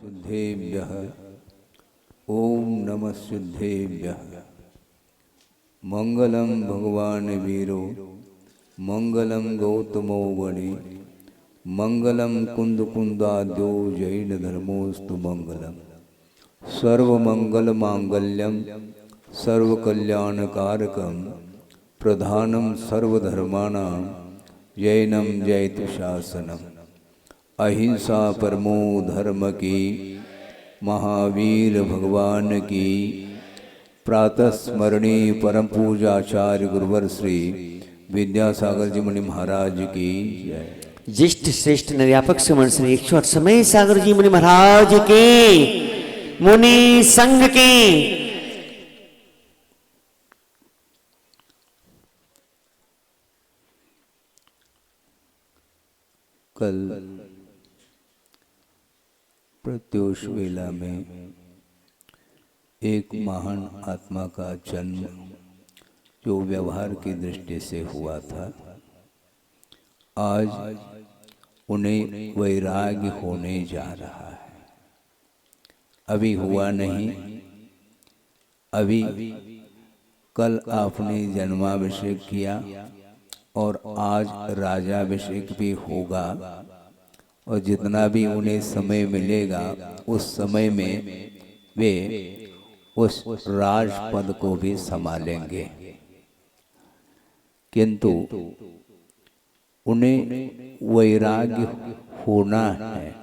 सिद्धेभ्यः ओम नमः सिद्धेभ्यः। मंगलम भगवान वीरो मंगलम गौतमो वणि मंगलम कुंद कुंदाद्यो जैन धर्मोस्तु मंगलम। सर्वमंगल मांगल्यम सर्वकल्याणकारकम प्रधानम सर्वधर्माणां जैनम जयतु शासनम। अहिंसा परमो धर्म की महावीर भगवान की प्रातः स्मरणीय परम पूजाचार्य गुरुवर श्री विद्यासागर जी मुनि महाराज की जय। ज्येष्ठ श्रेष्ठ निर्यापक सुमन श्री 108 समय सागर जी मुनि महाराज के मुनि संघ के कल प्रत्योष वेला में एक महान आत्मा का जन्म जो व्यवहार की दृष्टि से हुआ था, आज उन्हें वैराग्य होने जा रहा है। अभी हुआ नहीं, अभी कल आपने जन्माभिषेक किया और आज राजाभिषेक भी होगा और जितना भी उन्हें समय मिलेगा उस समय में वे उस राजपद को भी संभालेंगे, किंतु उन्हें वैराग्य होना है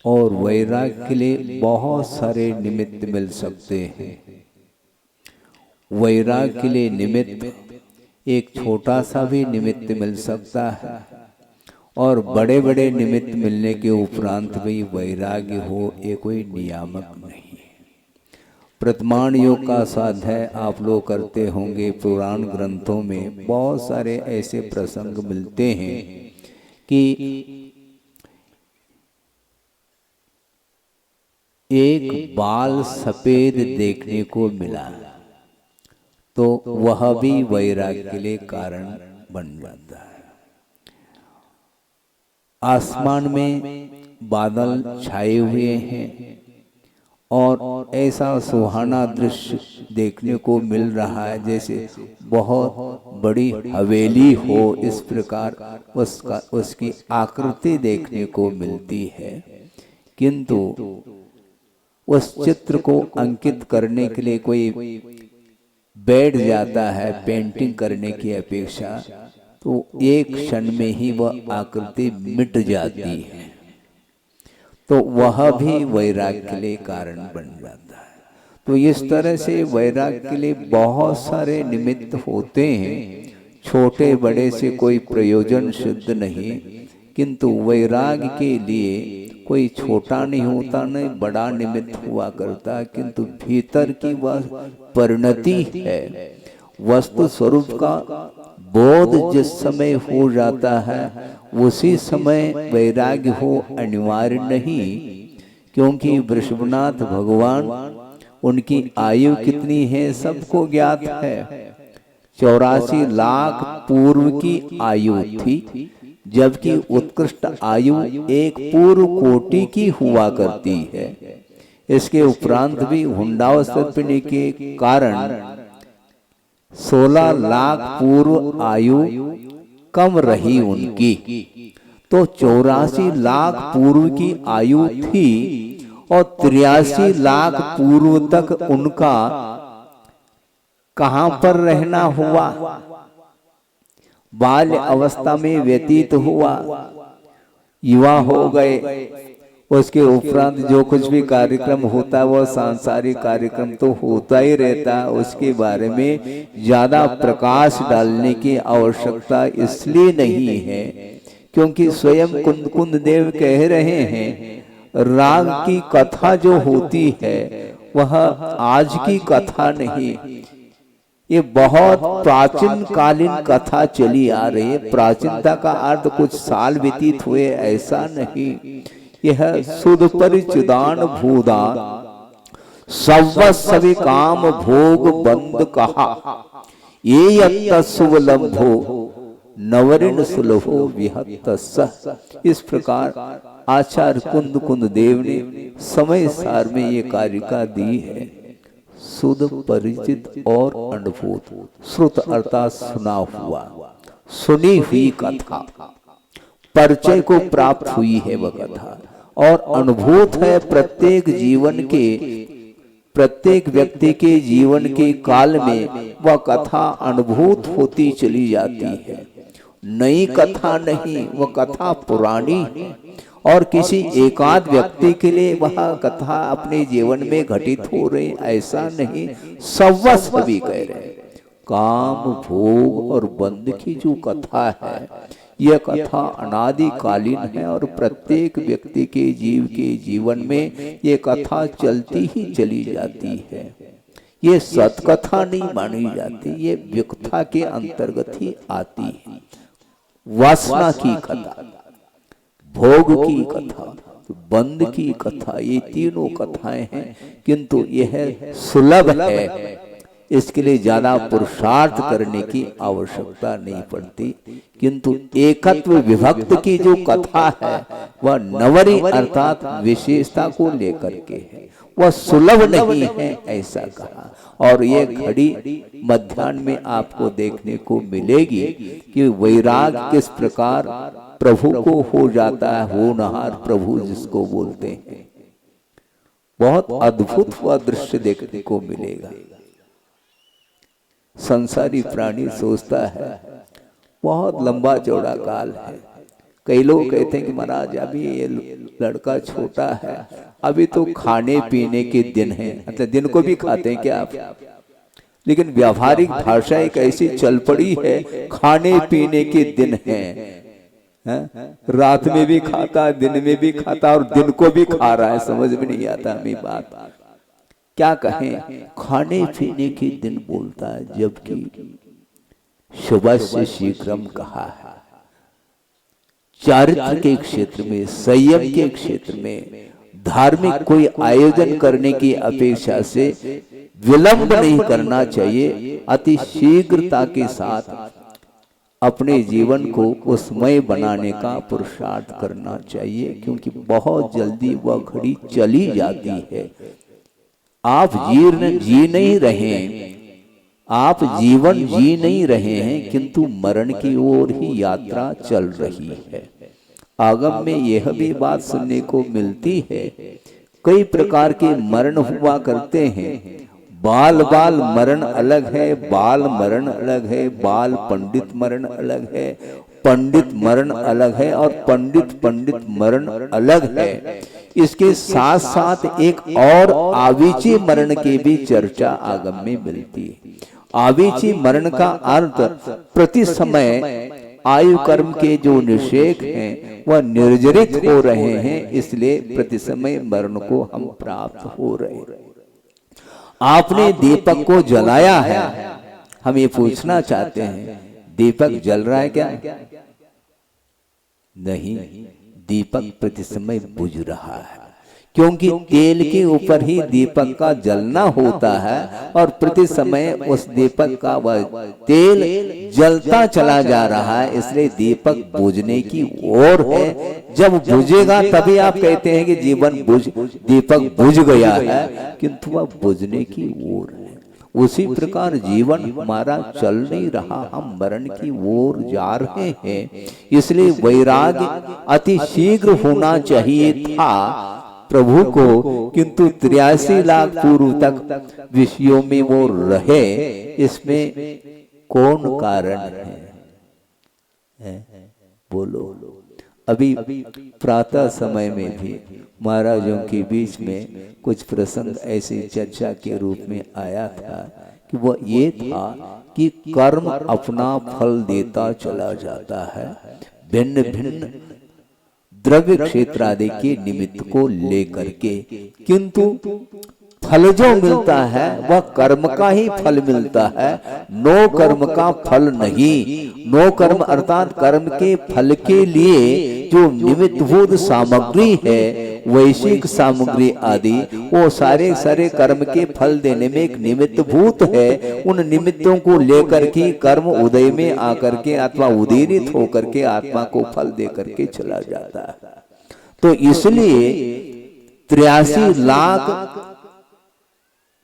और वैराग्य के लिए बहुत सारे निमित्त मिल सकते हैं। वैराग्य के लिए निमित्त एक छोटा सा भी निमित्त मिल सकता है और बड़े बड़े निमित्त मिलने के उपरांत भी वैराग्य हो, ये कोई नियामक नहीं है। प्रतमान योग का साध्याय आप लोग करते होंगे। पुराण ग्रंथों में बहुत सारे ऐसे प्रसंग मिलते हैं कि एक बाल सफेद देखने को मिला तो वह भी वैराग्य के लिए कारण बन जाता है। आसमान में बादल छाए हुए हैं और ऐसा सुहाना दृश्य देखने को मिल रहा है जैसे बहुत बड़ी हवेली हो, इस प्रकार उसकी आकृति देखने को मिलती है। किंतु उस चित्र को अंकित करने के लिए कोई बैठ जाता है पेंटिंग करने की अपेक्षा, तो एक क्षण में ही वह आकृति मिट जाती है, तो वह भी वैराग्य के लिए कारण बन जाता है। तो इस तरह से वैराग्य के लिए बहुत सारे निमित्त होते हैं, छोटे बड़े से कोई प्रयोजन सिद्ध नहीं, किंतु वैराग्य के लिए कोई छोटा नहीं होता, नहीं बड़ा निमित्त हुआ करता, किंतु भीतर की वह परिणति है। वस्तु स्वरूप का बोध जिस समय हो जाता है उसी समय वैराग्य हो अनिवार्य नहीं, क्योंकि वृषभनाथ भगवान उनकी आयु कितनी है सबको ज्ञात है। 84 लाख पूर्व की आयु थी, जबकि उत्कृष्ट आयु एक पूर्व कोटि की हुआ करती है। इसके उपरांत भी हुंडावस्था के कारण 16 लाख पूर्व आयु कम रही उनकी, तो 84 लाख पूर्व की आयु थी और 83 लाख पूर्व तक उनका कहां पर रहना हुआ, बाल्य अवस्था में व्यतीत हुआ, युवा हो गए। उसके उपरांत जो कुछ भी कार्यक्रम होता है वह सांसारिक कार्यक्रम तो होता ही रहता है, उसके बारे में ज्यादा प्रकाश डालने की आवश्यकता इसलिए नहीं है क्योंकि स्वयं कुंद देव कह रहे हैं राग की कथा जो होती है वह आज की कथा नहीं, ये बहुत प्राचीन कालीन कथा चली आ रही है। प्राचीनता का अर्थ कुछ साल व्यतीत हुए ऐसा नहीं, यह सुध परिचिदान भूदान सवि काम भोग बंद कहा ये शुभ लंभो नवरिन सुलभो विहतस्सः। इस प्रकार आचार्य कुंद कुंद देव ने समय सार में ये कारिका दी है। शुद्ध परिचित और अनुभूत, श्रुत अर्थात सुना हुआ, सुनी हुई कथा, परिचय को प्राप्त हुई है वह कथा, और अनुभूत है प्रत्येक जीवन के, प्रत्येक व्यक्ति के जीवन के काल में वह कथा अनुभूत होती चली जाती है। नई कथा नहीं, वह कथा पुरानी है, और किसी एकाध व्यक्ति के लिए वह कथा अपने जीवन में घटित हो रही ऐसा नहीं, सर्वस्व भी कह रहे। काम भोग और बंध की जो कथा है, यह कथा अनादिकालीन है और प्रत्येक व्यक्ति के जीव के जीवन में ये कथा चलती ही चली जाती है। ये सतकथा नहीं मानी जाती, ये व्यक्था के अंतर्गत ही आती है। वासना की कथा, भोग की कथा, बंध की कथा, ये तीनों कथाएं हैं, किंतु यह सुलभ है, इसके लिए ज्यादा पुरुषार्थ करने की आवश्यकता नहीं पड़ती। किंतु एकत्व विभक्त की जो कथा है वह नवरी अर्थात विशेषता को लेकर के है, वह सुलभ नहीं है ऐसा कहा। और ये घड़ी मध्याह्न में आपको देखने को मिलेगी कि वैराग किस प्रकार प्रभु को हो जाता है, होनहार प्रभु जिसको बोलते हैं। बहुत अद्भुत वह दृश्य देखने को मिलेगा। संसारी प्राणी सोचता है बहुत लंबा चौड़ा काल है। कई लोग कहते हैं कि महाराज अभी ये लड़का छोटा है, अभी तो खाने पीने के दिन है, मतलब दिन को भी खाते हैं क्या आप? लेकिन व्यावहारिक भाषा एक ऐसी चल पड़ी है, खाने पीने के दिन है, रात में भी खाता, दिन में भी खाता और दिन को भी खा रहा है। समझ में नहीं आता हमें बात, क्या कहें, खाने पीने के दिन बोलता है, जबकि शुभ से शीघ्रम कहा है। चारित्र के क्षेत्र में, संयम के क्षेत्र में, धार्मिक कोई आयोजन करने की अपेक्षा से विलंब नहीं करना चाहिए, अति शीघ्रता के साथ अपने जीवन को उसमय बनाने का पुरुषार्थ करना चाहिए, क्योंकि बहुत जल्दी वह घड़ी चली जाती है। आप जी नहीं रहे, आप जीवन जी नहीं रहे हैं, किंतु मरण की ओर ही यात्रा चल रही है। आगम में यह भी बात सुनने को मिलती है, कई प्रकार के मरण हुआ करते हैं। बाल बाल मरण अलग है, बाल मरण अलग है, बाल पंडित मरण अलग है, पंडित मरण अलग है, और पंडित पंडित मरण अलग है। इसके साथ साथ एक और आवीची मरण की भी चर्चा आगम में मिलती है। आवीची मरण का अर्थ प्रति समय आयु कर्म के जो निषेक हैं वह निर्जरित हो रहे हैं, इसलिए प्रति समय मरण को हम प्राप्त हो रहे हैं। आपने दीपक को जलाया है, हम ये पूछना चाहते हैं, दीपक जल रहा है क्या? नहीं, दीपक प्रति समय बुझ रहा है, क्योंकि तेल के ऊपर ही दीपक का जलना होता है, और प्रति समय उस दीपक का वह तेल जलता चला जा रहा है, इसलिए दीपक बुझने की ओर है। जब बुझेगा तभी आप कहते हैं कि दीपक बुझ गया है, किंतु वह बुझने की ओर है। उसी प्रकार जीवन हमारा चल नहीं रहा, हम मरण की ओर जा रहे हैं, इसलिए वैराग्य अति शीघ्र होना चाहिए था प्रभु को, किंतु 83 लाख पूर्व तक विषयों में वो रहे। इसमें कौन कारण है? बोलो। अभी प्रातः समय में भी महाराजों के बीच में कुछ प्रसंग ऐसी चर्चा के रूप में आया था कि वह ये था कि कर्म अपना फल देता चला जाता है, भिन्न भिन्न द्रव्य क्षेत्र आदि के निमित्त को लेकर के, किंतु फल जो मिलता है वह कर्म का ही फल मिलता है, नो कर्म का फल नहीं। नो कर्म अर्थात कर्म के फल के लिए जो निमित्तभूत सामग्री है वैश्विक सामग्री आदि, वो सारे सारे कर्म के फल देने में एक निमित्त भूत है। उन निमित्तों को लेकर के कर्म उदय में आकर के अथवा उदीरित होकर के आत्मा को फल दे करके चला जाता है। तो इसलिए 83 लाख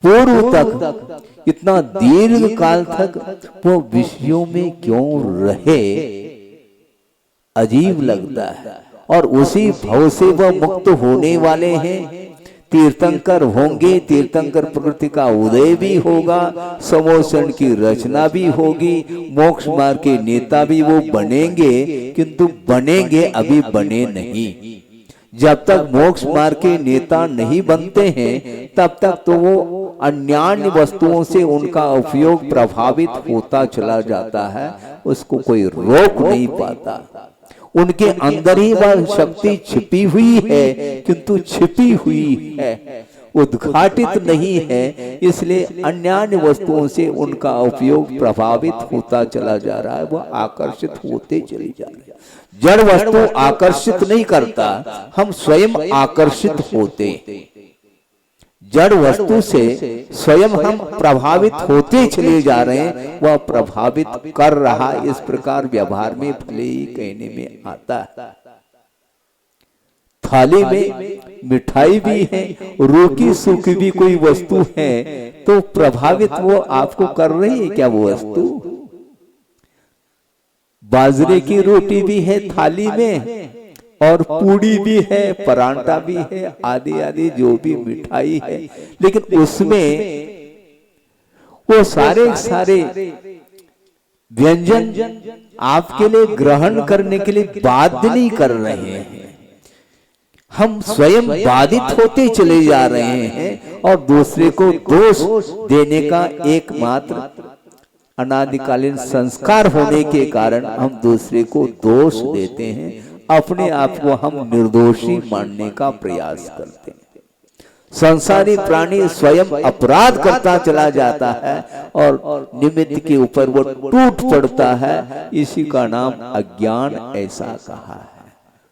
पूर्व तक, इतना दीर्घ काल तक वो विषयों में क्यों रहे, अजीब लगता है। और उसी भव से वह मुक्त होने वाले हैं, तीर्थंकर होंगे, तीर्थंकर प्रकृति का उदय भी होगा, समोषण की रचना भी होगी, मोक्ष मार्ग के नेता भी वो बनेंगे, किंतु बनेंगे अभी बने नहीं। जब तक मोक्ष मार्ग के नेता नहीं बनते हैं तब तक तो वो अन्यान्य वस्तुओं से उनका उपयोग प्रभावित होता चला जाता है, उसको कोई रोक नहीं पाता। उनके अंदर ही वह शक्ति छिपी हुई है, किंतु छिपी हुई है, उद्घाटित नहीं है, इसलिए अन्यान्य वस्तुओं से उनका उपयोग प्रभावित होता चला जा रहा है, वह आकर्षित होते चले जा रहे हैं। जड़ वस्तु आकर्षित नहीं करता, हम स्वयं आकर्षित होते। जड़ वस्तु से स्वयं हम प्रभावित होते चले जा रहे हैं, वह प्रभावित कर रहा, इस प्रकार व्यवहार में भले ही कहने में आता है। थाली में मिठाई भी है, रूखी सूखी भी कोई वस्तु है, तो प्रभावित वो आपको कर रही है क्या वो वस्तु? बाजरे की रोटी भी है थाली में, और पूड़ी भी है, परांठा भी है, आदि आदि जो भी मिठाई है, लेकिन उसमें वो सारे सारे व्यंजन आपके लिए ग्रहण करने के लिए बाध्य नहीं कर रहे हैं, हम स्वयं बाधित होते चले जा रहे हैं। और दूसरे को दोष देने का एकमात्र अनादिकालीन संस्कार होने के कारण हम दूसरे को दोष देते हैं, अपने आप को हम निर्दोषी मानने का प्रयास करते हैं। संसारी प्राणी स्वयं अपराध करता चला जाता है और निमित्त के ऊपर वो टूट पड़ता है, इसी का नाम अज्ञान ऐसा कहा है।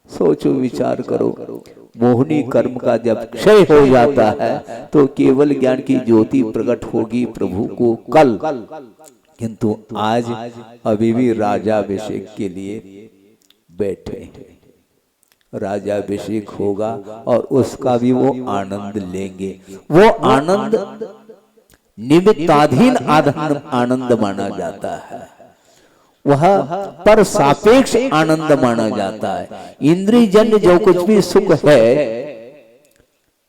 सोचो विचार करो, मोहनी कर्म का जब क्षय हो जाता है तो केवल ज्ञान की ज्योति प्रकट होगी प्रभु को कल, किंतु आज अभी भी राजाभिषेक के लिए बैठे हैं। राजाभिषेक होगा और उसका भी वो आनंद लेंगे। वो आनंद निमित्ताधीन आनंद माना जाता है, वह पर सापेक्ष आनंद माना जाता है। इंद्रिय जन्य जो कुछ भी सुख है,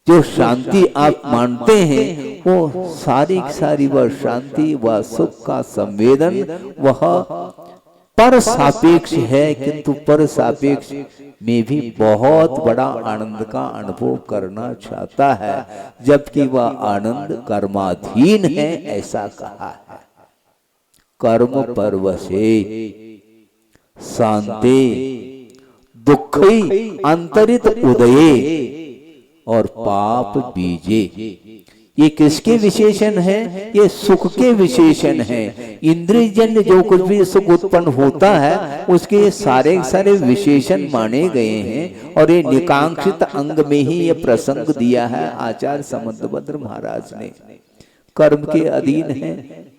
जो शांति आप मानते हैं, वो सारी सारी वह शांति व सुख का संवेदन वह पर सापेक्ष है, किंतु पर सापेक्ष में भी बहुत बड़ा आनंद का अनुभव करना चाहता है, जबकि वह आनंद कर्माधीन है ऐसा कहा है। कर्म परवशे शांते दुखी अंतरित उदये और पाप बीजे। ये किसके विशेषण है? ये सुख के विशेषण है। इंद्रिय जन्य जो कुछ भी सुख उत्पन्न होता है उसके सारे सारे विशेषण माने गए हैं, और ये निकांक्षित अंग में ही ये प्रसंग दिया है आचार्य समंतभद्र महाराज ने। कर्म के अधीन है,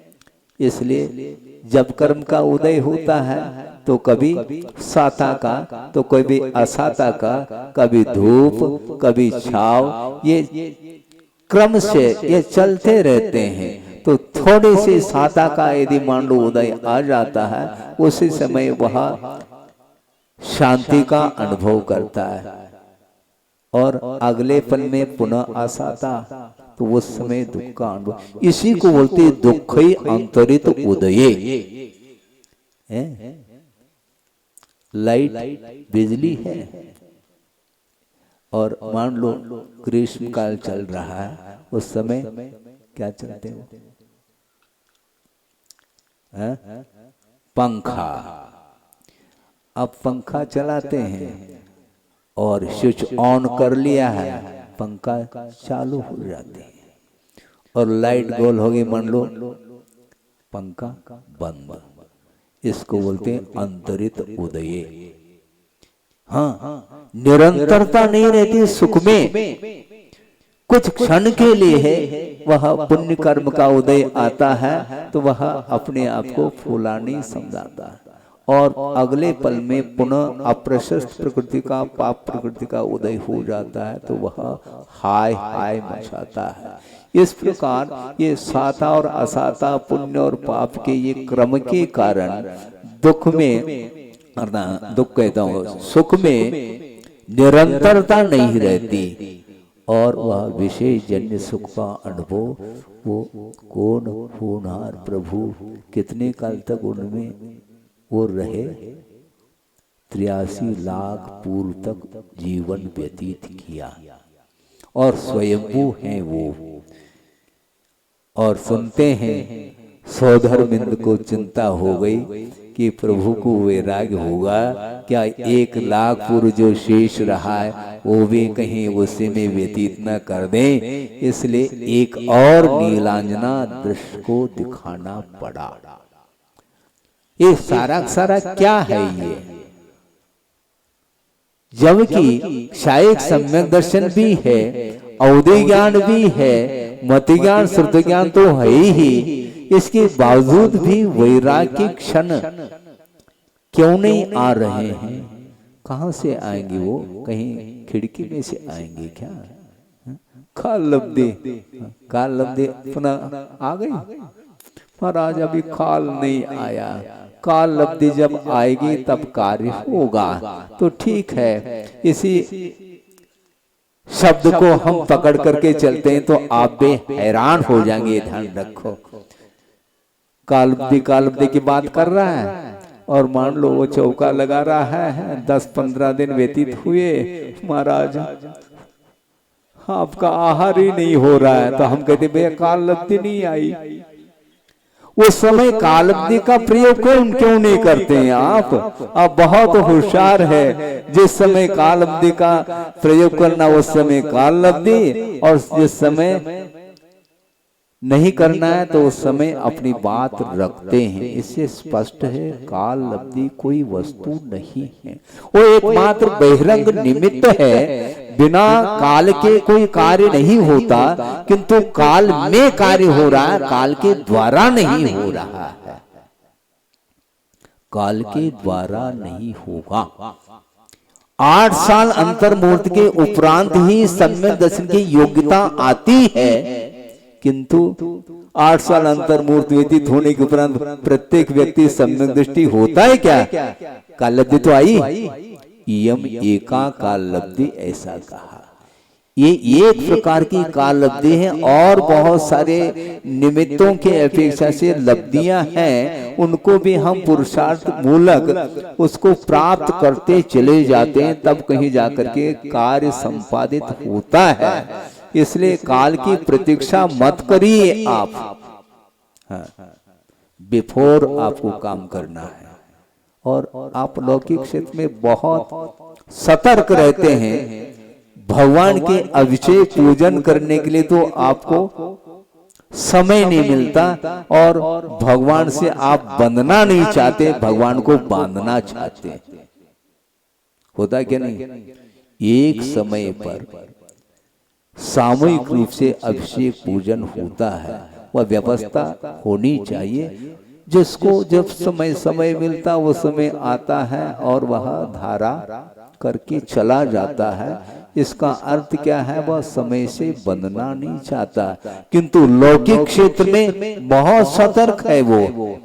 इसलिए जब कर्म का उदय होता है तो कभी साता का तो कभी असाता का, कभी धूप कभी छाव, ये क्रम से ये चलते रहते हैं। तो थोड़े से साता का यदि मान लो उदय आ जाता है, उसी समय वह शांति का अनुभव करता है, और अगले पल में पुनः असाता, तो उस समय दुख का अनुभव। इसी को बोलते दुख ही अंतरित उदये। लाइट बिजली है, और मान लो ग्रीष्म काल चल रहा है, उस समय क्या चलते हो? पंखा। अब पंखा चलाते हैं और स्विच ऑन कर लिया है, पंखा चालू हो जाते हैं, और लाइट गोल हो गई, मान लो पंखा बंद। इसको बोलते हैं अंतरित उदये। हाँ, निरंतरता नहीं रहती सुख में, कुछ क्षण के लिए है, वह पुण्य कर्म का उदय आता है तो वह अपने आप को फूलानी समझाता है, और अगले पल में पुनः अप्रशस्त प्रकृति का, पाप प्रकृति का उदय हो जाता है तो वह हाय हाय मचाता है। इस प्रकार ये साता और असाता, पुण्य और पाप के ये क्रम के कारण दुख में, दुख कहता हूँ, सुख में निरंतरता नहीं रहती, और वह विशेष जन्य सुख का अनुभव वो कौन होनहार प्रभु कितने काल तक उनमें वो रहे, 83 लाख पूर्व तक जीवन व्यतीत किया, और स्वयंभू हैं वो। और सुनते हैं सौधरबिंद को चिंता हो गई कि प्रभु को वैराग्य होगा क्या, 1 लाख पूर्व जो शेष रहा है वो भी कहीं उसी में व्यतीत न कर दें, इसलिए एक और नीलांजना दृश्य को दिखाना पड़ा। ये सारा क्या है ये, जबकि शायद सम्यक दर्शन भी है, अवधि ज्ञान भी है, मति ज्ञान श्रुति ज्ञान तो है ही, इसके बावजूद भी वैराग्य क्षण क्यों नहीं आ रहे हैं? कहां से आएंगे वो? कहीं खिड़की में से आएंगे क्या? काल लब्धि पुनः आ गई महाराज, अभी काल नहीं आया, काल लब्धि जब आएगी तब कार्य होगा। तो ठीक है, इसी शब्द को हम पकड़ करके चलते हैं तो आप भी हैरान हो जाएंगे। ध्यान रखो, कालब्धि की बात कर रहा है, और मान लो वो चौका लगा रहा है, 10-15 दिन व्यतीत हुए, महाराज आपका आहार ही नहीं हो रहा है, तो हम कहते भैया कालब्धि नहीं आई। उस समय कालब्धि का प्रयोग क्यों नहीं करते हैं आप बहुत होशियार है। जिस समय कालब्धि का प्रयोग करना उस समय कालब्धि, और जिस समय नहीं करना है तो उस समय अपनी बात रखते हैं। इससे स्पष्ट है काल लब्धि कोई वस्तु नहीं है, वो एकमात्र बहिरंग निमित्त है। बिना काल के कोई कार्य नहीं होता, किंतु काल में कार्य हो रहा है, काल के द्वारा नहीं हो रहा है, काल के द्वारा नहीं होगा। 8 साल अंतर्मुहूर्त के उपरांत ही सम्यक दर्शन की योग्यता आती है, किंतु 8 साल अंतर्मुहूर्त व्यतीत होने के उपरांत प्रत्येक व्यक्ति सम्यक दृष्टि होता है क्या? काल लब्धि तो आई, इयम एका काल लब्धि ऐसा कहा। ये एक प्रकार की काल लब्धि है, और बहुत सारे निमित्तों के अपेक्षा से लब्धियां हैं, उनको भी हम पुरुषार्थ मूलक उसको प्राप्त करते चले जाते हैं, तब कहीं जाकर के कार्य संपादित होता है। इसलिए काल की प्रतीक्षा मत करिए आप, बिफोर आपको काम करना है। और आप लौकिक क्षेत्र में बहुत सतर्क रहते हैं, भगवान के अभिषेक पूजन करने के लिए तो आपको समय नहीं मिलता, और भगवान से आप बंधना नहीं चाहते, भगवान को बांधना चाहते। होता क्या नहीं? एक समय पर सामूहिक रूप से अभिषेक पूजन होता है, वह व्यवस्था होनी चाहिए। जिसको जब समय मिलता वो समय आता है और वह धारा करके चला जाता है। इसका अर्थ क्या है? वह समय से बंधना नहीं चाहता, किंतु लौकिक क्षेत्र में बहुत सतर्क है। वो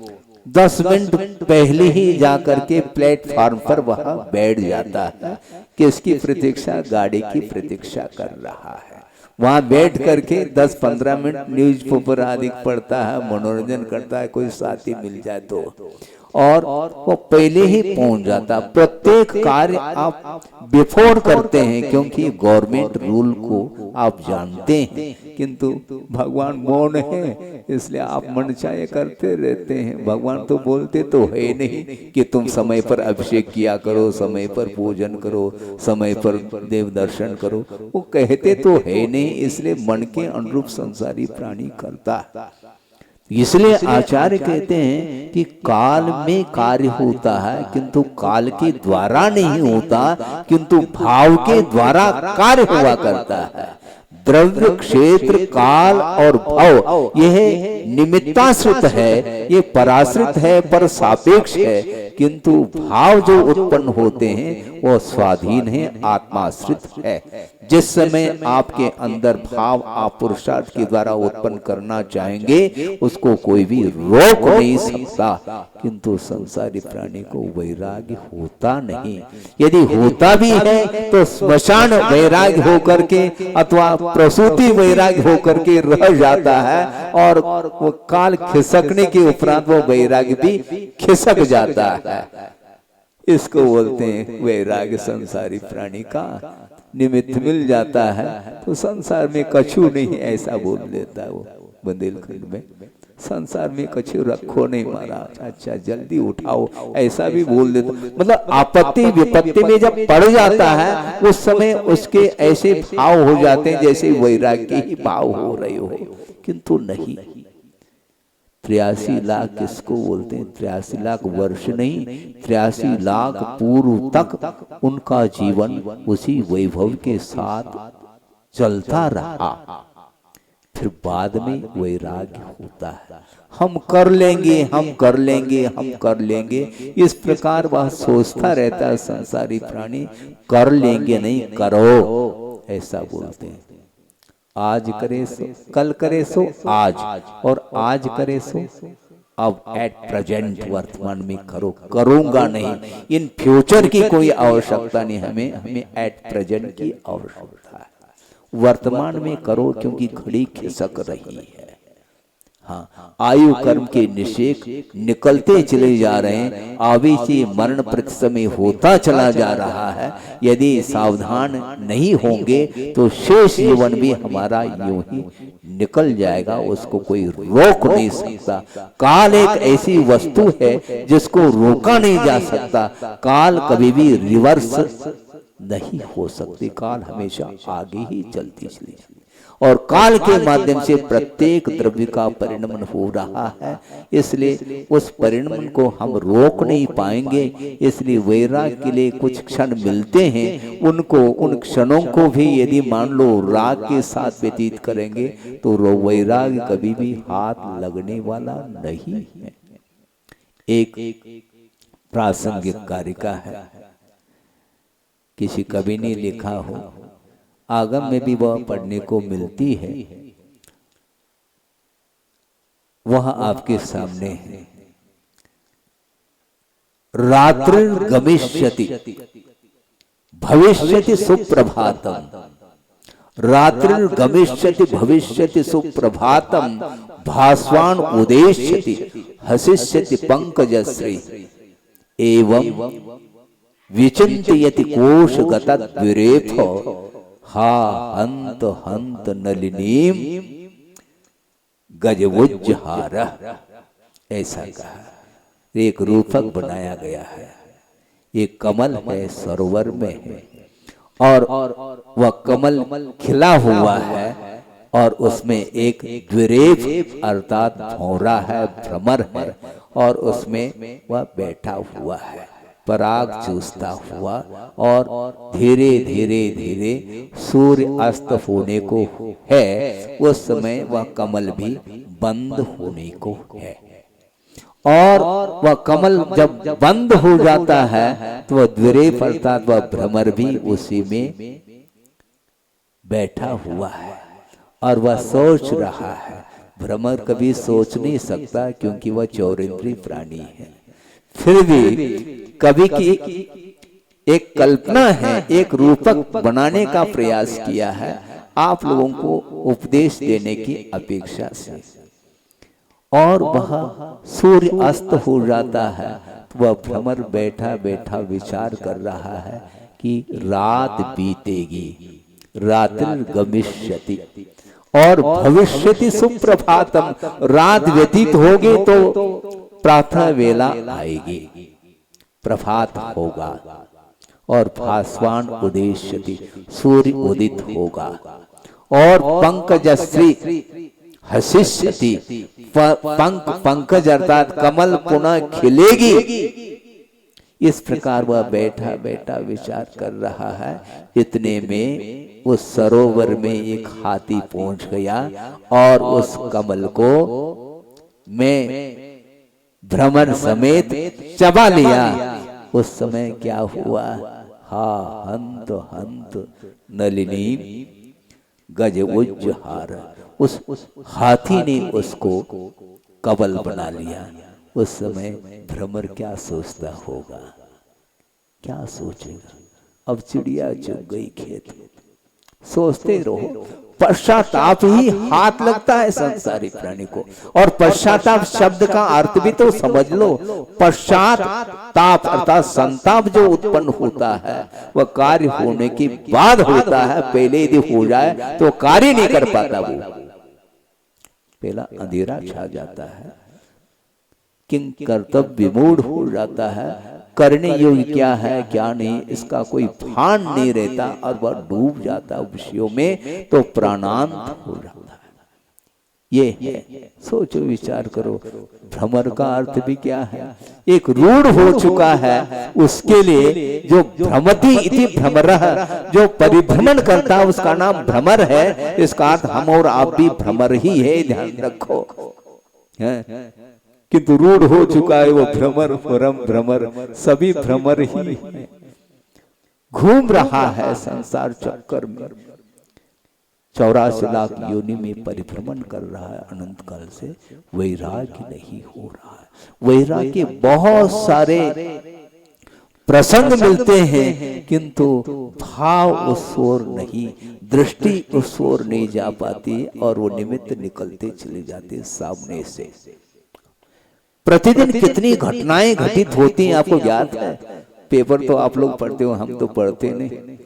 10 मिनट पहले ही जाकर के प्लेटफॉर्म पर वह बैठ जाता है, किसकी प्रतीक्षा? गाड़ी की प्रतीक्षा कर रहा है। वहां बैठ करके 10-15 मिनट न्यूज पेपर आदि पढ़ता है, मनोरंजन करता है, कोई साथी मिल जाए तो, और वो पहले ही पहुंच जाता। प्रत्येक कार्य आप बिफोर करते हैं, क्योंकि गवर्नमेंट रूल को आप जानते हैं, किंतु भगवान मौन है, इसलिए आप मनचाहे करते रहते हैं। भगवान तो बोलते तो है नहीं कि तुम समय पर अभिषेक किया करो, समय पर पूजन करो, समय पर देव दर्शन करो, वो कहते तो है नहीं। इसलिए मन के अनुरूप संसारी प्राणी करता। इसलिए आचार्य कहते हैं कि काल में कार्य होता है किंतु काल के द्वारा नहीं होता, किंतु भाव के द्वारा कार्य हुआ करता है। द्रव्य, क्षेत्र, काल और भाव यह निमित्ताश्रित है, ये पराश्रित है, पर सापेक्ष है, किंतु भाव जो उत्पन्न होते हैं वो स्वाधीन है, आत्माश्रित है। जिस समय आपके अंदर भाव आप पुरुषार्थ के द्वारा उत्पन्न करना चाहेंगे उसको कोई भी रोक नहीं सकता, किंतु संसारी प्राणी को वैराग्य होता नहीं। यदि होता भी है तो स्मशान वैराग्य होकर के अथवा प्रसूति वैराग्य होकर के रह जाता है, और वो काल खिसकने के उपरांत वो वैराग्य भी खिसक जाता है। इसको बोलते हैं वैराग्य। संसारी प्राणी का निमित्त मिल जाता है तो संसार में कछु नहीं, ऐसा बोल देता है वो बुंदेलखंड में। संसार में कछु रखो नहीं महाराज, अच्छा जल्दी उठाओ, ऐसा भी बोल देता। मतलब आपत्ति विपत्ति में जब पड़ जाता है उस समय उसके ऐसे भाव हो जाते हैं जैसे वैराग्य के ही भाव हो रहे हो, किंतु नहीं। 83 लाख किसको बोलते हैं? 83 लाख वर्ष नहीं, 83 लाख पूर्व तक उनका जीवन उसी वैभव के साथ चलता रहा। फिर बाद में वैराग्य होता है, हम कर लेंगे, हम कर लेंगे, हम कर लेंगे, इस प्रकार वह सोचता रहता है संसारी प्राणी। कर लेंगे नहीं, करो, ऐसा बोलते हैं। आज करे सो, कल करे सो आज, और आज करे सो अब, एट प्रेजेंट वर्तमान में करो। करूंगा नहीं, इन फ्यूचर की कोई आवश्यकता नहीं, हमें एट प्रेजेंट की आवश्यकता है। वर्तमान में करो क्योंकि घड़ी खिसक रही है। हाँ, आयु कर्म के निषेक निकलते चले जा रहे हैं, आवे से मरण प्रति समय होता चला जा रहा है। यदि सावधान नहीं होंगे तो शेष जीवन भी हमारा यूं ही निकल जाएगा, उसको कोई रोक नहीं सकता। काल एक ऐसी वस्तु है जिसको रोका नहीं जा सकता। काल कभी भी रिवर्स नहीं हो सकती, काल हमेशा आगे ही चलती चली, और काल के माध्यम से प्रत्येक द्रव्य का परिणमन हो रहा है। इसलिए उस परिणमन को हम रोक नहीं पाएंगे। इसलिए वैराग्य के लिए कुछ क्षण मिलते हैं, उनको, उन क्षणों को भी यदि मान लो राग के साथ व्यतीत करेंगे तो वैराग्य कभी भी हाथ लगने वाला नहीं है। एक प्रासंगिक कारिका है, किसी कवि ने लिखा हो, आगम में भी वह पढ़ने को मिलती है, वह आपके सामने है। रात्रि गमिष्यति भविष्यति सुप्रभातम, रात्रि गमिष्यति भविष्यति सुप्रभातम, भास्वान उदेष्यति हसिष्यति पंकजश्री, एवं विचिंतयति कोशगतद्विरेफ, हा हंत हंत नलिनीम गजवुज्जहार। ऐसा कहा, एक रूपक बनाया गया है। ये कमल है, सरोवर में है, और वह कमल खिला हुआ है, और उसमें एक द्विरेफ अर्थात भौरा है, भ्रमर है, और उसमें वह बैठा हुआ है, पराग चूसता हुआ, और धीरे धीरे धीरे सूर्य अस्त होने को है। उस समय वह कमल भी बंद होने को है, और वह कमल जब बंद हो जाता है तो वह द्विरेफ अर्थात वह भ्रमर भी उसी में बैठा हुआ है, और वह सोच रहा है। भ्रमर कभी सोच नहीं सकता क्योंकि वह चौरिंद्रीय प्राणी है। फिर भी कवि की एक कल्पना है, एक रूपक बनाने का प्रयास किया है आप लोगों को उपदेश देने की अपेक्षा से। और वह सूर्य अस्त हो जाता है तो वह भ्रमर बैठा बैठा विचार कर रहा है कि रात बीतेगी, रात्रि गमिष्यति, और भविष्यति सुप्रभातम, रात व्यतीत होगी तो प्रातः वेला आएगी, प्रभात होगा, और भास्वान उदेष्यति, सूर्य उदित होगा, और पंकजश्री हसिष्यति, पंकज अर्थात कमल पुनः खिलेगी। इस प्रकार वह बैठा बैठा विचार कर रहा है। इतने में उस सरोवर में एक हाथी पहुंच गया और उस कमल को में भ्रमर समेत चबा लिया। उस समय क्या हुआ? हा हंत हंत नलिनी गज उज्जहार, उस हाथी ने उसको कवल बना लिया। उस समय भ्रमर क्या सोचता होगा, क्या सोचेगा? अब चिड़िया चुग गई खेत। सोचते रहो, पश्चाताप ही हाथ लगता है संसारी प्राणी को। और पश्चाताप शब्द का अर्थ भी तो समझ लो। पश्चाताप अर्थात संताप जो उत्पन्न होता है वह कार्य होने के बाद होता है। पहले यदि हो जाए तो कार्य नहीं कर पाता, वो पहला अंधेरा छा जाता है, किंग कर्तव्य विमूढ़ हो जाता है, करने योग्य क्या है क्या नहीं इसका कोई भान नहीं रहता और वह डूब जाता विषयों में, तो प्राणांत हो जाता है। ये है, सोचो विचार करो। भ्रमर का अर्थ भी क्या है? एक रूढ़ हो चुका है, उसके लिए जो भ्रमति इति भ्रमरः, जो परिभ्रमण करता है उसका नाम भ्रमर है। इसका अर्थ हम और आप भी भ्रमर ही है, ध्यान रखो। किंतु रूढ़ हो चुका है वो भ्रमर, परम भ्रमर, सभी भ्रमर ही है। घूम रहा है संसार चक्कर में, 84 लाख योनि में परिभ्रमण कर रहा है अनंत काल से। वैराग्य नहीं हो रहा है। वैराग्य के बहुत सारे प्रसंग मिलते हैं, किंतु भाव उस ओर नहीं, दृष्टि उस ओर नहीं जा पाती और वो निमित्त निकलते चले जाते सामने से। प्रतिदिन कितनी घटनाएं घटित होती हैं आपको याद है? पेपर तो आप लोग पढ़ते हो, हम तो पढ़ते नहीं।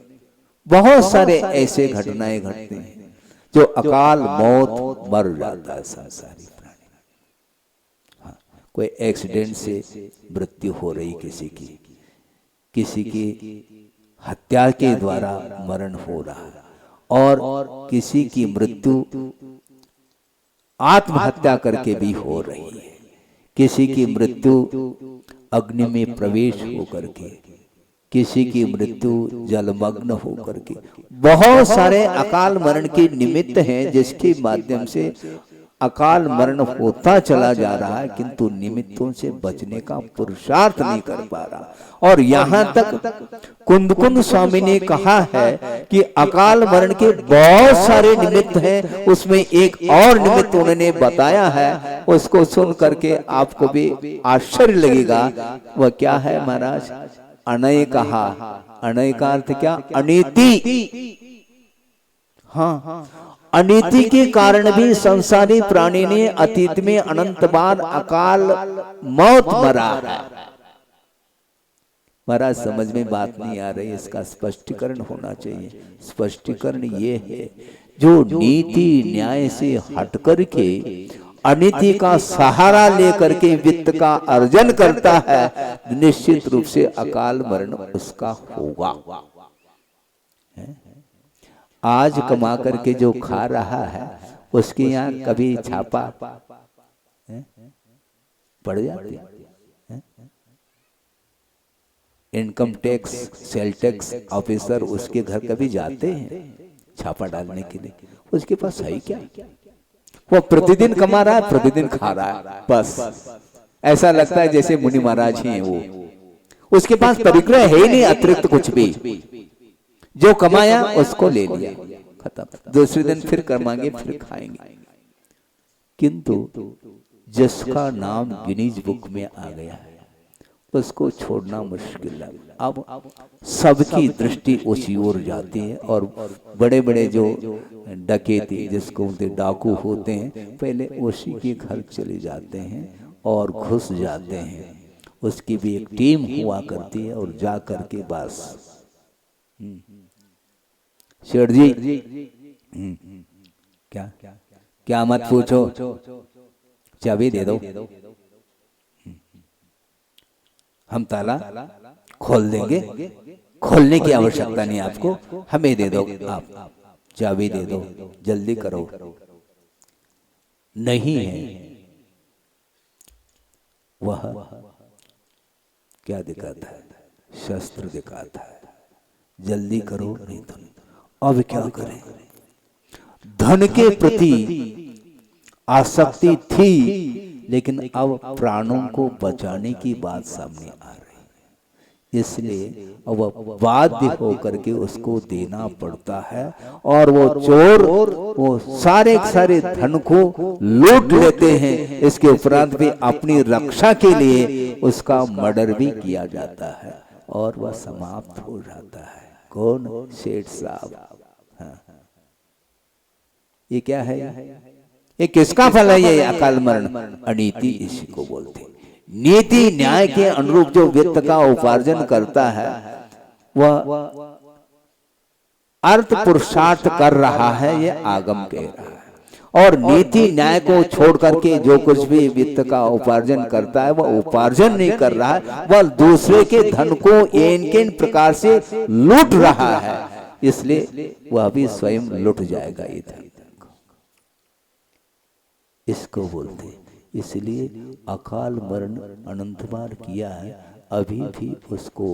बहुत सारे ऐसे घटनाएं घटते हैं जो अकाल मौत मर जाता है संसारी प्राणी। हाँ, कोई एक्सीडेंट से मृत्यु हो रही किसी की हत्या के द्वारा मरण हो रहा है, और किसी की मृत्यु आत्महत्या करके भी हो रही है, किसी की मृत्यु अग्नि में प्रवेश होकर के, किसी की मृत्यु जलमग्न होकर के। बहुत सारे अकाल मरण के निमित्त हैं जिसके माध्यम से अकाल मरण होता चला जा रहा है, किंतु निमित्तों से बचने का पुरुषार्थ नहीं कर पा रहा। और यहाँ तक कुंद स्वामी ने कहा है कि अकाल मरण के बहुत सारे निमित्त हैं, उसमें एक और निमित्त उन्होंने बताया है, उसको सुन करके आपको भी आश्चर्य लगेगा। वह क्या है महाराज? अनय कहा। अनय का अर्थ क्या? अनीति। हाँ, अनीति के कारण भी संसारी प्राणी ने अतीत में अनंत बार अकाल मौत मरा है। महाराज समझ में बात नहीं आ रही, इसका स्पष्टीकरण होना चाहिए। स्पष्टीकरण ये है, जो नीति न्याय से हट करके अनीति का सहारा लेकर के वित्त का अर्जन करता है, निश्चित रूप से अकाल मरण उसका होगा। आज कमा करके जो खा रहा है उसके यहाँ कभी छापा पड़ जाती है? Income tax sale tax officer उसके घर कभी जाते हैं छापा डालने के लिए? उसके पास है क्या? वो प्रतिदिन कमा रहा है, प्रतिदिन खा रहा है, बस ऐसा लगता है जैसे मुनि महाराज ही हैं वो। उसके पास परिग्रह है ही नहीं अतिरिक्त कुछ भी। जो कमाया उसको ले लिया, खत्म। दूसरे दिन फिर कमाएंगे, फिर खाएंगे। किंतु जिसका नाम गिनीज बुक में आ गया है उसको छोड़ना मुश्किल है। अब सबकी दृष्टि उसी ओर जाती है, और बड़े बड़े जो डकैती जिसको बोलते डाकू होते हैं, पहले उसी के घर चले जाते हैं और घुस जाते हैं। उसकी भी एक टीम हुआ करती है, और जा करके बस शेठ जी क्या क्या मत पूछो, चाबी दे दो, हम ताला खोल देंगे। खोलने की आवश्यकता नहीं आपको, हमें दे दो, आप चाबी दे दो, जल्दी करो। नहीं है, वह क्या दिखाता है? शस्त्र दिखाता है। जल्दी करो नहीं तो अब क्या करें? धन के प्रति आसक्ति थी, लेकिन अब प्राणों को बचाने की बात सामने आ रही है, इसलिए अब बाध्य होकर के उसको देना पड़ता है। और वो चोर वो सारे सारे धन को लूट लेते हैं। इसके उपरांत भी अपनी रक्षा के लिए उसका मर्डर भी किया जाता है और वह समाप्त हो जाता है। कौन? सेठ साहब। हाँ। ये क्या है? ये किसका फल है? ये अकाल मरण, अनीति इसी को बोलते हैं। नीति न्याय के अनुरूप जो वित्त का उपार्जन करता है वह अर्थ पुरुषार्थ कर रहा है, ये आगम कह रहा है। और नीति न्याय को छोड़ करके जो कुछ भी वित्त का उपार्जन करता है वह उपार्जन नहीं कर रहा है, वह दूसरे के धन को एन प्रकार से लूट रहा है। इसलिए वह भी स्वयं लुट जाएगा ये धन, इसको बोलते हैं। इसलिए अकाल मरण अनंत बार किया है, अभी भी उसको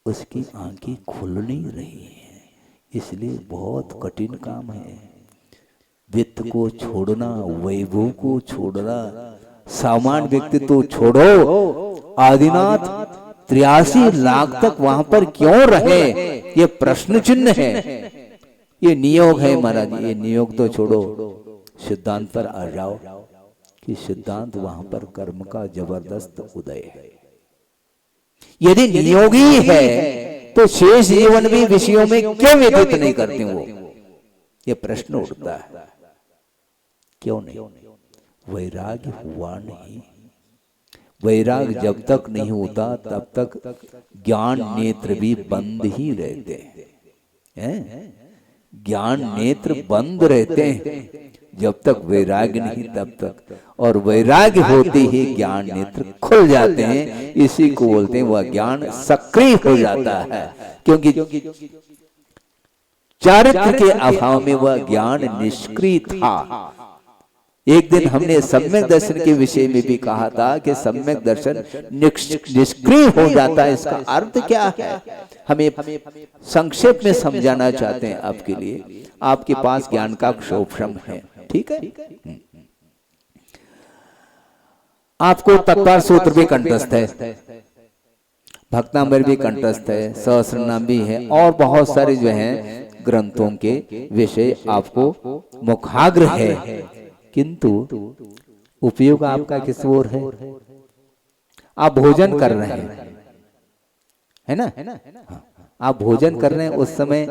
उसकी आंखें खुल नहीं रही हैं। इसलिए बहुत कठिन काम है। वित्त को छोड़ना, वैभव को छोड़ना, सामान्य व्यक्ति तो छोड़ो, आदिनाथ 83 लाख तक वहां पर क्यों रहे? ये प्रश्न चिन्ह है। ये नियोग है महाराज, ये नियोग तो छोड़ो, सिद्धांत पर आ जाओ कि सिद्धांत वहां पर कर्म का जबरदस्त उदय है। यदि नियोगी है तो शेष जीवन भी विषयों में क्यों व्यतीत नहीं करते वो? ये प्रश्न उठता है। क्यों नहीं? वैराग्य हुआ नहीं। वैराग्य जब तक नहीं होता तब तक ज्ञान नेत्र भी बंद ही रहते हैं। ज्ञान नेत्र बंद रहते हैं जब तक वैराग्य नहीं तब तक, और वैराग्य होते ही ज्ञान नेत्र खुल जाते हैं। इसी को बोलते हैं वह ज्ञान सक्रिय हो जाता है, क्योंकि चारित्र के अभाव में वह ज्ञान निष्क्रिय था। एक दिन हमने सम्यक दर्शन के विषय में भी कहा था कि सम्यक दर्शन निष्क्रिय हो जाता है। इसका अर्थ क्या है हमें संक्षेप में समझाना चाहते हैं आपके लिए। आपके पास ज्ञान का क्षोभम है, ठीक है? आपको तत्पर सूत्र भी कंठस्थ है, भक्तामृत भी कंठस्थ है, सहस्रनाम भी है, और बहुत सारे जो हैं ग्रंथों के विषय आपको मुखाग्र है। किंतु उपयोग आपका किस ओर है? आप भोजन कर रहे हैं, है ना? हाँ। आप भोजन कर रहे हैं, उस समय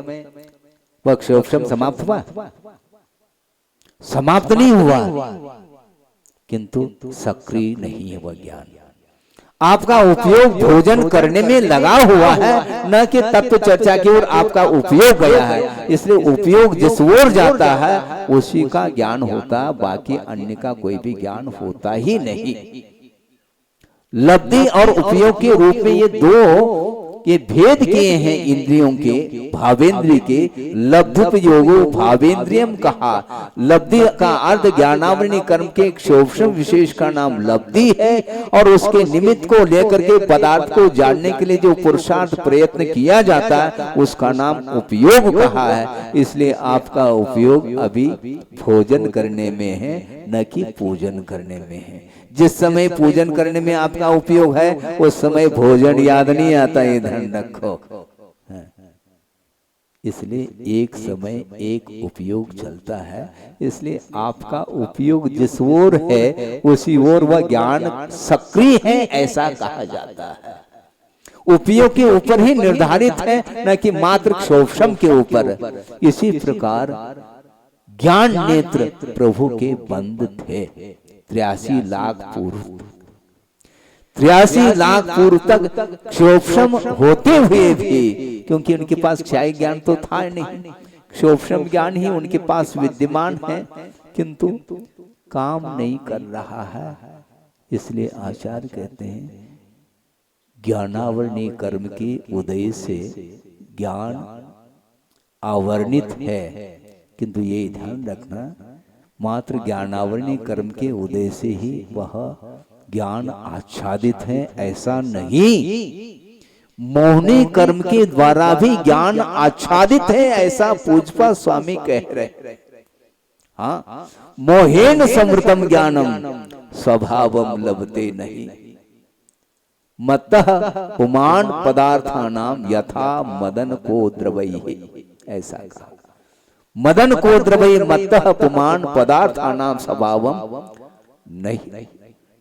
वह क्षोभम समाप्त हुआ? समाप्त नहीं हुआ, किंतु सक्रिय नहीं है वह ज्ञान। आपका उपयोग भोजन करने में लगा हुआ है, न कि तत्व चर्चा की ओर आपका उपयोग गया है। इसलिए उपयोग जिस ओर जाता है उसी का ज्ञान होता, बाकी अन्य का कोई भी ज्ञान होता ही नहीं। लब्धि और उपयोग के रूप में ये भेद किए हैं इंद्रियों के, भावेंद्रिय के। लब्धुपयोगो भावेंद्रियम कहा। लब्धि का अर्थ ज्ञानावरणी कर्म के क्षोभम विशेष का नाम लब्धि है, और उसके निमित्त को लेकर के पदार्थ को जानने के लिए जो पुरुषार्थ प्रयत्न किया जाता है उसका नाम उपयोग कहा है। इसलिए आपका उपयोग अभी भोजन करने में है, न कि पूजन करने में है। जिस समय पूजन करने में आपका उपयोग है उस समय भोजन याद नहीं आता, ये ध्यान रखो। इसलिए एक समय एक उपयोग चलता है। इसलिए आपका उपयोग जिस ओर है उसी ओर वह ज्ञान सक्रिय है, ऐसा कहा जाता है। उपयोग के ऊपर ही निर्धारित है, न कि मात्र क्षोभम के ऊपर। इसी प्रकार ज्ञान नेत्र प्रभु के बंद थे 83 लाख पूर्व। 83 लाख पूर्व तक क्षोभम होते हुए भी, क्योंकि उनके पास क्षय ज्ञान तो था नहीं, क्षोभम ज्ञान ही उनके पास विद्यमान है, किंतु काम नहीं कर रहा है। इसलिए आचार्य कहते हैं ज्ञानावरणी कर्म के उदय से ज्ञान आवर्णित है, किंतु ये ध्यान रखना मात्र ज्ञानावरणी कर्म के उदय से ही वह ज्ञान आच्छादित है ऐसा नहीं, मोहनी कर्म के द्वारा भी ज्ञान आच्छादित है ऐसा पूजपा स्वामी कह रहे। हाँ, मोहेन समृतम ज्ञानम स्वभावम लभते नहीं, मतः पुमान पदार्थानाम यथा मदन को द्रवैः, ऐसा कहा। मदन को द्रवैः मतः पुमान पदार्थानाम स्वभावम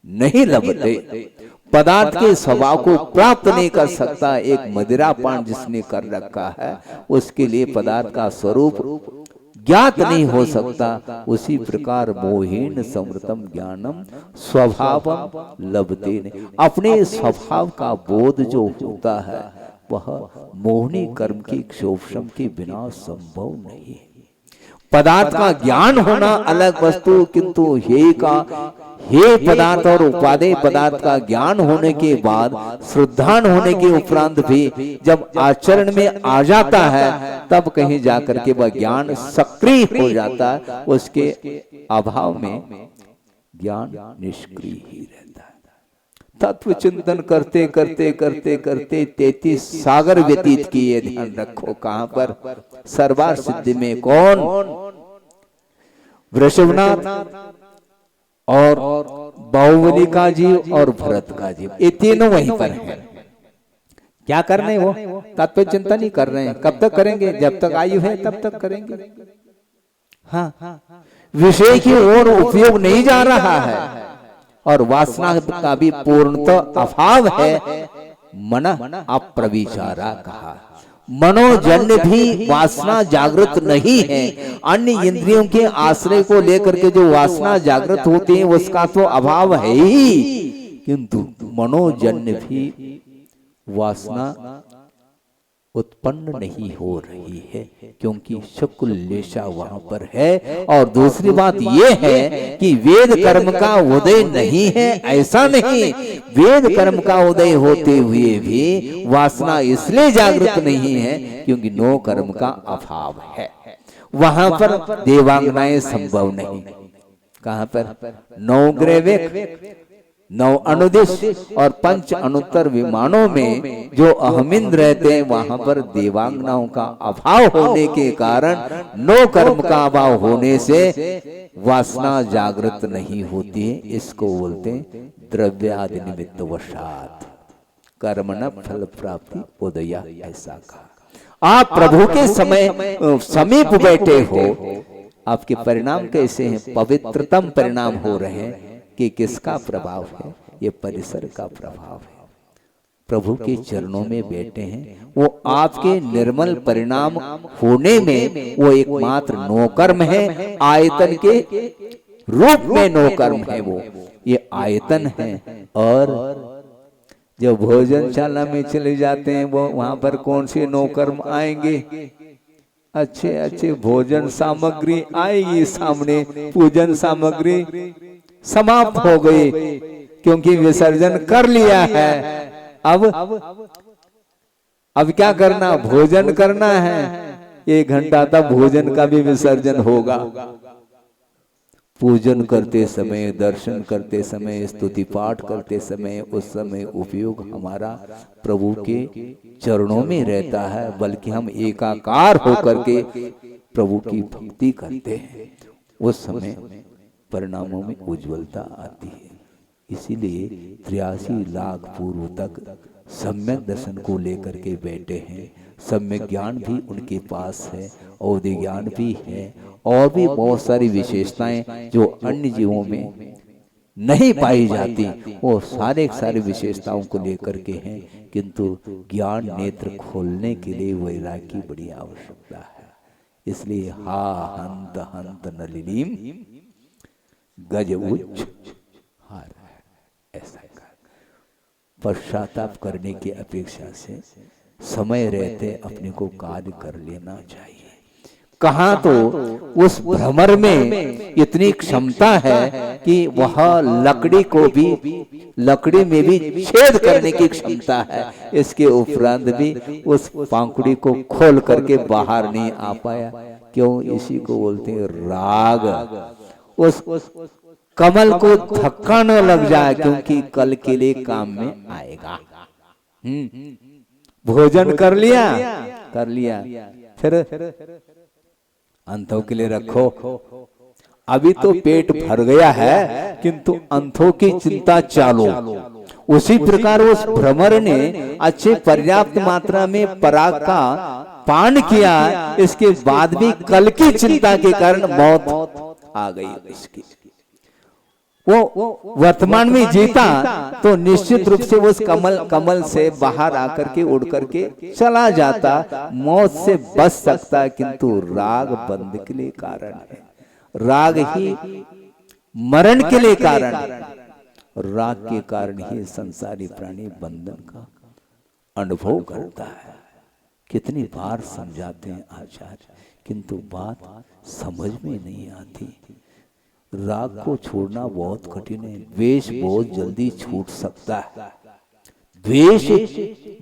नहीं लभते। पदार्थ के स्वभाव को प्राप्त नहीं कर सकता एक मदिरापान जिसने कर रखा है, उसके लिए पदार्थ का स्वरूप ज्ञात नहीं हो सकता। उसी प्रकार मोहेन समृतम ज्ञानम स्वभावम लभते नहीं, अपने स्वभाव का बोध जो होता है वह मोहनी कर्म की क्षोभम के बिना संभव नहीं है। पदार्थ का ज्ञान होना अलग वस्तु, किंतु हे पदार्थ और उपादेय पदार्थ का ज्ञान होने के बाद, श्रद्धान होने के उपरांत भी जब आचरण में आ जाता है तब कहीं जाकर के वह ज्ञान सक्रिय हो जाता है, उसके अभाव में ज्ञान निष्क्रिय ही रहता है। तत्व चिंतन करते करते करते करते 33 सागर व्यतीत किए, ध्यान रखो कहां पर, सर्वार सिद्धि में। कौन? वृषभनाथ और बाहुबली का जीव और भरत का जीव, ये तीनों वहीं पर हैं। क्या कर रहे हैं वो? तत्व चिंतन ही कर रहे हैं। कब तक करेंगे? जब तक आयु है तब तक करेंगे। हाँ, विषय की ओर उपयोग नहीं जा रहा है और वासना का भी पूर्णतः अभाव है। मन अप्रविचारा कहा, मनोजन्य भी वासना जागृत नहीं है। अन्य इंद्रियों के आश्रय को लेकर के जो वासना जागृत होती है उसका तो अभाव है ही, किंतु मनोजन्य भी वासना उत्पन्न नहीं हो रही है क्योंकि शुक्ल लेशा वहां पर है। और दूसरी बात यह है कि वेद कर्म का उदय नहीं है, ऐसा नहीं, वेद कर्म का उदय होते हुए भी वासना इसलिए जागृत नहीं है क्योंकि नो कर्म का अभाव है। वहां पर देवांगनाएं संभव नहीं। कहां पर? 9 ग्रह 9 अनुदिश और 5 अनुत्तर विमानों में जो अहमिंद रहते हैं वहां पर देवांगनाओं का अभाव होने के कारण, नो कर्म का अभाव होने से वासना जागृत नहीं होती है। इसको बोलते हैं द्रव्यादि निमित्त वशात कर्म न फल प्राप्ति उदया, ऐसा कहा। आप प्रभु के समीप बैठे हो, आपके परिणाम कैसे हैं? पवित्रतम परिणाम हो रहे हैं। कि किसका प्रभाव है? ये परिसर का प्रभाव है। प्रभु के चरणों में बैठे हैं, वो आपके निर्मल परिणाम होने में वो एकमात्र नौकर्म है। आयतन के रूप में नौकर्म है वो, ये आयतन है। और जब भोजनशाला में चले जाते हैं वो वहां पर कौन से नौकर्म आएंगे? अच्छे अच्छे भोजन सामग्री आएगी सामने, पूजन सामग्री समाप्त हो गई क्योंकि विसर्जन कर लिया है। अब क्या करना? भोजन करना है। 1 घंटा तक भोजन का भी विसर्जन होगा। पूजन करते समय, दर्शन करते समय, स्तुति पाठ करते समय, उस समय उपयोग हमारा प्रभु के चरणों में रहता है, बल्कि हम एकाकार होकर के प्रभु की भक्ति करते हैं। उस समय परिणामों में उज्ज्वलता आती है। इसीलिए 83 लाख पूर्व तक सम्यक दर्शन को लेकर के बैठे हैं। सम्यक ज्ञान भी उनके पास है, औदि ज्ञान भी है, और भी बहुत सारी विशेषताएं जो अन्य जीवों में नहीं पाई जाती, वो सारे विशेषताओं को लेकर के हैं। किंतु ज्ञान नेत्र खोलने के लिए वैराग्य की बड़ी आवश्यकता है। इसलिए हा हंत हंत नलिनीम गज उच्च हार, ऐसा पश्चाताप करने की अपेक्षा से समय रहते अपने को कार्य कर लेना चाहिए। कहाँ तो उस भ्रमर में इतनी क्षमता है कि वह लकड़ी में भी छेद करने की क्षमता है। इसके उपरांत भी उस पांखुड़ी को खोल करके बाहर नहीं आ पाया। क्यों? इसी को बोलते हैं राग। उस कमल को धक्का न लग जाए, क्योंकि कल के लिए काम में आएगा। भोजन कर लिया, फिर अंतों के लिए रखो। अभी तो पेट भर गया है, किंतु अंतों की चिंता चालू। उसी प्रकार उस भ्रमर ने अच्छे पर्याप्त मात्रा में पराग का पान किया, इसके बाद भी कल की चिंता के कारण मौत आ गई उसकी। वो वर्तमान में जीता तो निश्चित रूप से उस कमल से बाहर आकर के उड़ करके चला जाता, मौत से बच सकता, किंतु राग बंध के लिए कारण है। राग ही मरण के लिए कारण है। राग के कारण ही संसारी प्राणी बंधन का अनुभव करता है। कितनी बार समझाते हैं आचार्य, किंतु बात समझ में नहीं आती। राग को छोड़ना बहुत कठिन है। द्वेष बहुत जल्दी छूट सकता है, द्वेष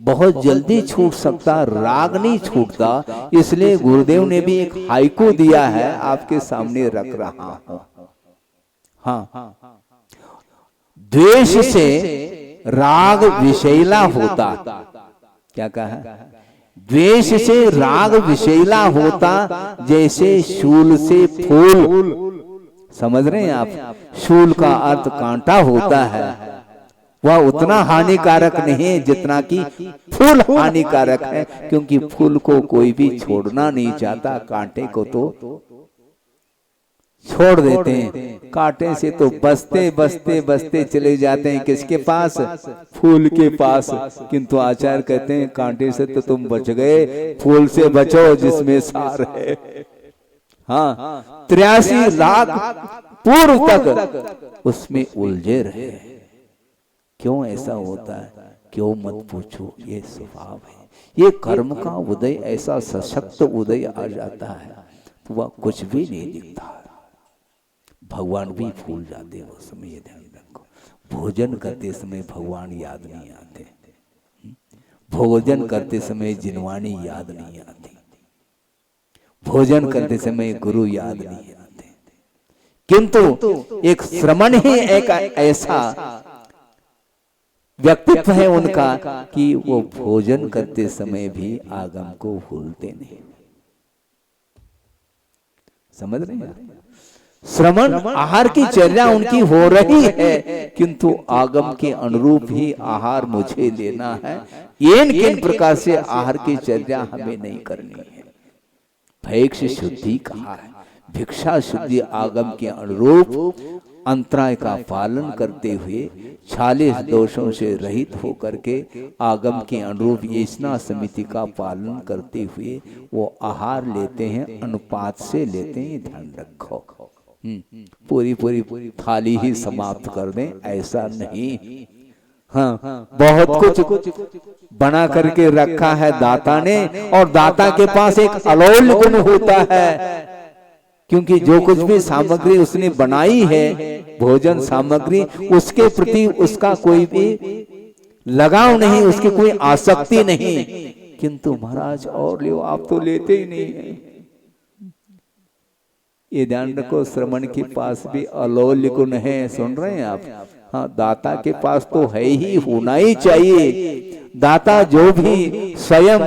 बहुत जल्दी छूट सकता, राग नहीं छूटता। इसलिए गुरुदेव ने भी एक हाइकू दिया है, आपके सामने रख रहा हूं। हाँ, द्वेष से राग विषैला होता। क्या कहा? द्वेष से राग विषैला होता, जैसे शूल से फूल। समझ रहे हैं आप? शूल का अर्थ कांटा होता है। वह उतना हानिकारक नहीं है जितना कि फूल हानिकारक है, क्योंकि फूल को कोई भी छोड़ना नहीं चाहता, कांटे को तो छोड़ देते हैं। कांटे से तो बसते बसते बसते चले जाते हैं, किसके पास? फूल के पास। किंतु आचार्य कहते हैं कांटे से तो तुम बच गए, फूल से बचो जिसमें सार है। हाँ, 83 लाख पूर्व तक उसमें उलझे रहे। क्यों ऐसा होता है? क्यों मत पूछो, ये स्वभाव है। ये कर्म का उदय ऐसा सशक्त उदय आ जाता है तो वह कुछ भी नहीं दिखता। भगवान भी भूल जाते हैं उस समय, ये ध्यान रखो। भोजन करते समय भगवान याद नहीं आते, भोजन करते समय जिनवानी याद नहीं आती, भोजन करते समय गुरु याद नहीं आते। किंतु एक श्रमण ही एक ऐसा व्यक्तित्व है उनका कि वो भोजन करते समय भी आगम को भूलते नहीं। समझ रहे हैं? श्रमण आहार की चर्या उनकी हो रही है, किंतु आगम के अनुरूप ही आहार मुझे लेना है। किन प्रकार से आहार की चर्या हमें नहीं करनी है। भैक्ष शुद्धि कहा है, भिक्षा शुद्धि आगम के अनुरूप अंतराय का पालन करते हुए 46 दोषों से रहित होकर के आगम के अनुरूप येषणा समिति का पालन करते हुए वो आहार लेते हैं, अनुपात से लेते हैं। ध्यान रखो, पूरी थाली ही समाप्त कर दें ऐसा नहीं। हाँ, बहुत कुछ बना करके रखा है दाता ने, और दाता के पास एक अलौल गुण होता है, क्योंकि जो कुछ भी सामग्री उसने बनाई है, भोजन सामग्री, उसके प्रति उसका कोई भी लगाव नहीं, उसकी कोई आसक्ति नहीं। किंतु महाराज और लो, आप तो लेते ही नहीं है। ये ध्यान रखो, श्रमण के पास भी अलौल गुण है। सुन रहे हैं आप? हाँ, दाता के पास तो है ही, होना ही चाहिए। दाता जो भी स्वयं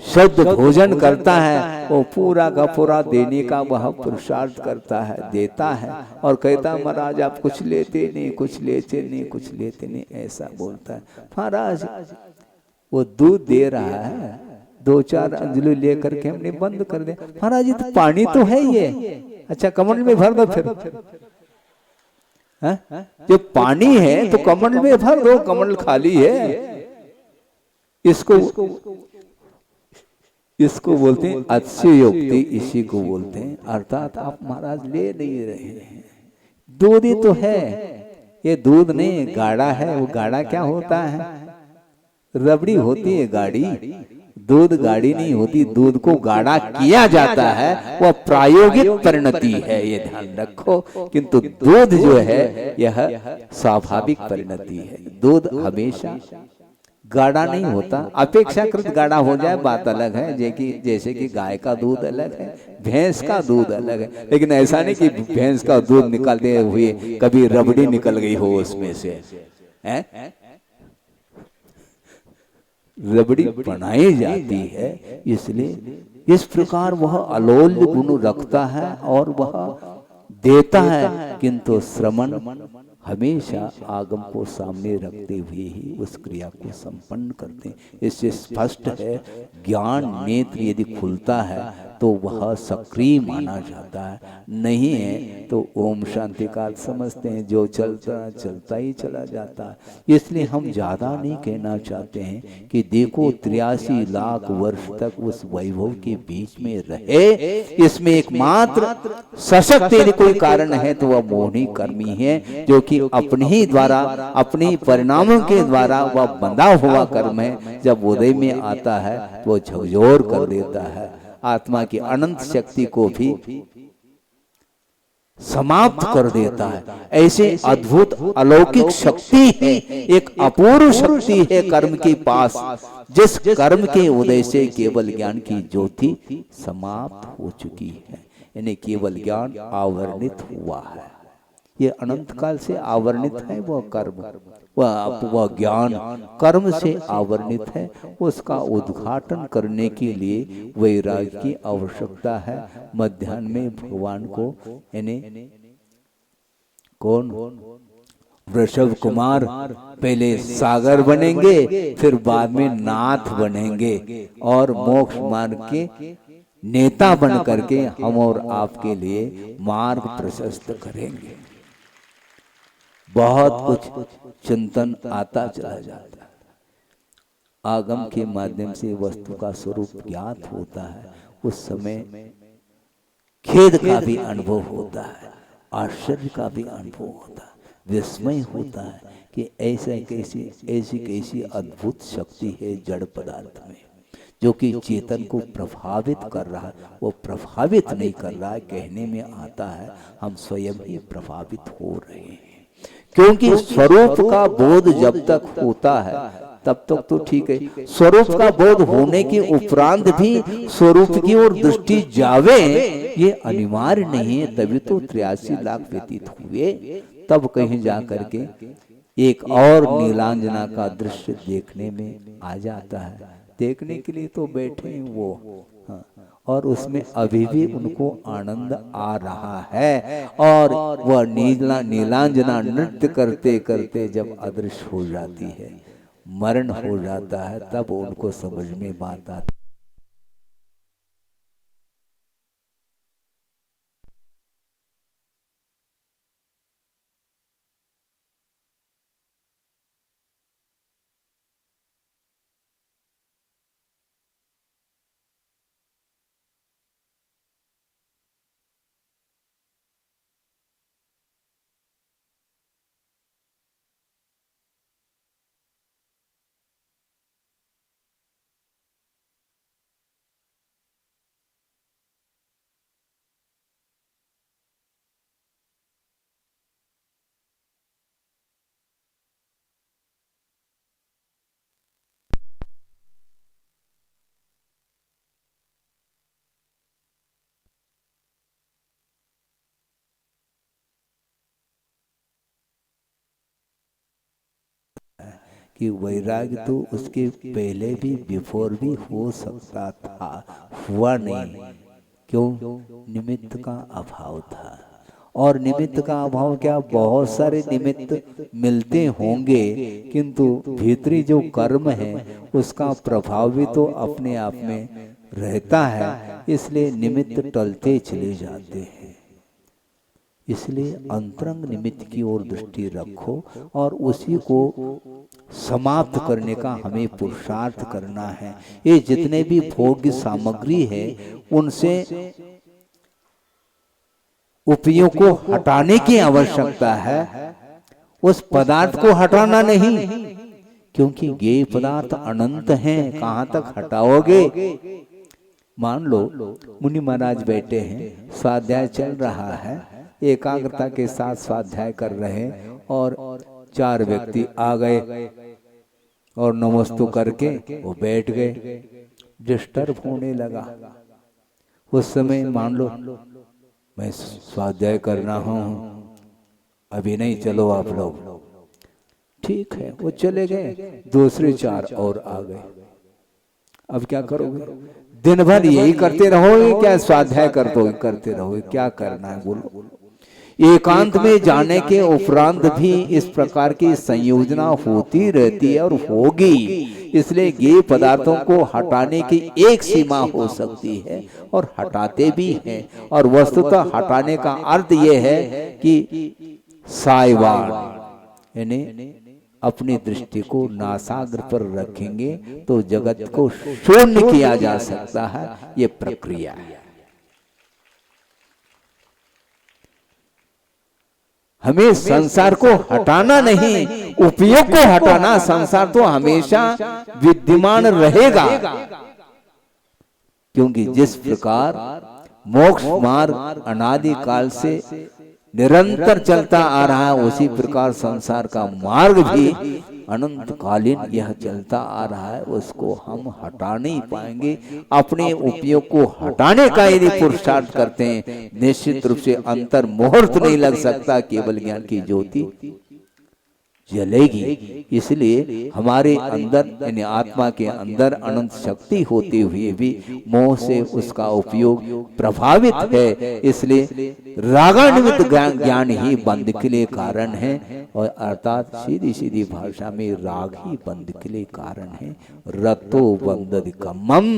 शुद्ध भोजन करता है, वो पूरा का पूरा देने का वह पुरुषार्थ करता है, देता है, और कहता महाराज आप कुछ लेते नहीं, कुछ लेते नहीं, कुछ लेते नहीं, ऐसा बोलता है। महाराज वो दूध दे रहा है, 2-4 अंजलि लेकर के हमने बंद कर दिया। महाराज ये तो पानी तो है ये। अच्छा, कमंडल में भर दो फिर। जो पानी है तो कमंडल में भर दो, कमंडल खाली है। इसको बोलते हैं अतिशयोक्ति, इसी को बोलते हैं। अर्थात आप महाराज ले नहीं रहे हैं, दूध ही तो है। ये दूध नहीं, गाढ़ा है। वो गाढ़ा क्या होता है? रबड़ी होती है गाढ़ी, दूध गाढ़ी नहीं होती। दूध को गाढ़ा किया जाता है, वह प्रायोगिक परिणति है, ये ध्यान रखो। किंतु दूध जो है यह स्वाभाविक परिणति है। दूध हमेशा गाढ़ा नहीं होता, अपेक्षाकृत गाढ़ा हो जाए बात अलग है, जैसे कि गाय का दूध अलग है, भैंस का दूध अलग है, लेकिन ऐसा नहीं कि भैंस का दूध निकालते हुए कभी रबड़ी निकल गई हो उसमें से, है? रबड़ी बनाई जाती है, इसलिए इस प्रकार वह अलोल्य गुण रखता है और वह देता है, किंतु श्रवण हमेशा आगम को सामने रखते हुए ही उस क्रिया को संपन्न करते हैं। इससे स्पष्ट है ज्ञान नेत्र यदि खुलता है तो वह सक्रिय माना जाता है, नहीं है तो ओम शांति का समझते हैं, जो चलता ही चला जाता है। इसलिए हम ज़्यादा नहीं कहना चाहते हैं कि देखो 83 लाख वर्ष तक उस वैभव के बीच में रहे, इसमें एकमात्र सशक्त यदि कोई कारण है तो वह मोहिनी कर्मी है, जो कि अपने ही द्वारा अपने परिणामों के द्वारा वह बंधा हुआ कर्म है, जब उदय में आता है तो वह झकझोर कर देता है, आत्मा की अनंत शक्ति को भी समाप्त कर देता है। ऐसे अद्भुत अलौकिक शक्ति है, एक अपूर्व शक्ति है कर्म के पास, जिस कर्म के उदय से केवल ज्ञान की ज्योति समाप्त हो चुकी है, यानी केवल ज्ञान आवरणित हुआ है। ये अनंत काल से आवरणित है वह कर्म, वह ज्ञान कर्म से आवरणित है। उसका उद्घाटन करने के लिए वैराग्य की आवश्यकता है। मध्याह्न में भगवान को यानी कौन, वृषभ कुमार पहले सागर बनेंगे, फिर बाद में नाथ बनेंगे और मोक्ष मार्ग के नेता बन करके हम और आपके लिए मार्ग प्रशस्त करेंगे। बहुत कुछ चिंतन आता चला जाता है, आगम के माध्यम से वस्तु का स्वरूप ज्ञात होता है, उस समय खेद का भी अनुभव होता है, आश्चर्य का भी अनुभव होता है, विस्मय होता है कि ऐसी कैसी अद्भुत शक्ति है जड़ पदार्थ में, जो कि चेतन को प्रभावित कर रहा है। वो प्रभावित नहीं कर रहा है, कहने में आता है हम स्वयं ही प्रभावित हो रहे हैं, क्योंकि स्वरूप का बोध जब तक होता है तब तक तो ठीक है। स्वरूप का बोध होने के उपरांत भी स्वरूप की ओर दृष्टि जावे ये अनिवार्य नहीं है, तभी तो 83 लाख व्यतीत हुए, तब कहीं जा करके एक और नीलांजना का दृश्य देखने में आ जाता है। देखने के लिए तो बैठे हैं वो, हाँ, और उसमें अभी भी उनको आनंद आ रहा है, और वह नीलांजना नृत्य करते करते जब अदृश्य हो जाती है, मरण हो जाता है, तब उनको समझ में बात आती है। कि वैराग्य तो उसके पहले भी बिफोर भी हो सकता था, हुआ नहीं। क्यों? निमित्त का अभाव था। और निमित्त का अभाव क्या, बहुत सारे निमित्त मिलते होंगे, किंतु भीतरी जो कर्म है उसका प्रभाव भी तो अपने आप में रहता है, इसलिए निमित्त टलते चले जाते हैं। इसलिए अंतरंग निमित्त की ओर दृष्टि रखो और उसी को समाप्त करने का हमें पुरुषार्थ करना है। ये जितने भी भोग्य सामग्री है उनसे उपयोग को हटाने की आवश्यकता है, उस पदार्थ को हटाना नहीं, क्योंकि ये पदार्थ अनंत हैं, कहाँ तक हटाओगे। मान लो मुनि महाराज बैठे हैं, स्वाध्याय चल रहा है, एकाग्रता के साथ स्वाध्याय कर रहे हैं और 4 व्यक्ति आ गए, और नमस्तु करके वो बैठ गए। डिस्टर्ब होने लगा। उस समय मान लो मैं स्वाध्याय कर रहा हूँ, अभी नहीं, चलो आप लोग। ठीक है, वो चले गए। दूसरे 4 और आ गए। अब क्या करोगे? दिन भर यही करते रहोगे क्या? स्वाध्याय करते रहोगे? क्या करना है बोलो? एकांत में जाने के उपरांत भी इस प्रकार की संयोजना होती रहती है और होगी। इसलिए ये पदार्थों को हटाने की एक सीमा हो सकती है और हटाते भी हैं। और वस्तुतः हटाने का अर्थ ये है कि साइवान, यानी अपनी दृष्टि को नासाग्र पर रखेंगे तो जगत को शून्य किया जा सकता है। ये प्रक्रिया है। हमें संसार को हटाना नहीं, उपयोग को हटाना। संसार तो हमेशा विद्यमान रहेगा, क्योंकि जिस प्रकार मोक्ष मार्ग अनादि काल से निरंतर चलता आ रहा है, उसी प्रकार संसार का मार्ग भी अनंत कालीन यह चलता आ रहा है। उसको हम हटा नहीं पाएंगे। अपने उपयोग को हटाने का यदि पुरुषार्थ करते हैं, निश्चित रूप से अंतर मुहूर्त नहीं लग सकता, केवल ज्ञान की ज्योति जलेगी। इसलिए हमारे अंदर यानी आत्मा के अंदर अनंत शक्ति होते हुए भी मोह से उसका उपयोग प्रभावित है। इसलिए रागान्वित ज्ञान ही बंध के लिए कारण है, और अर्थात सीधी सीधी भाषा में राग ही बंध के लिए कारण है। रतो बंधदिकमम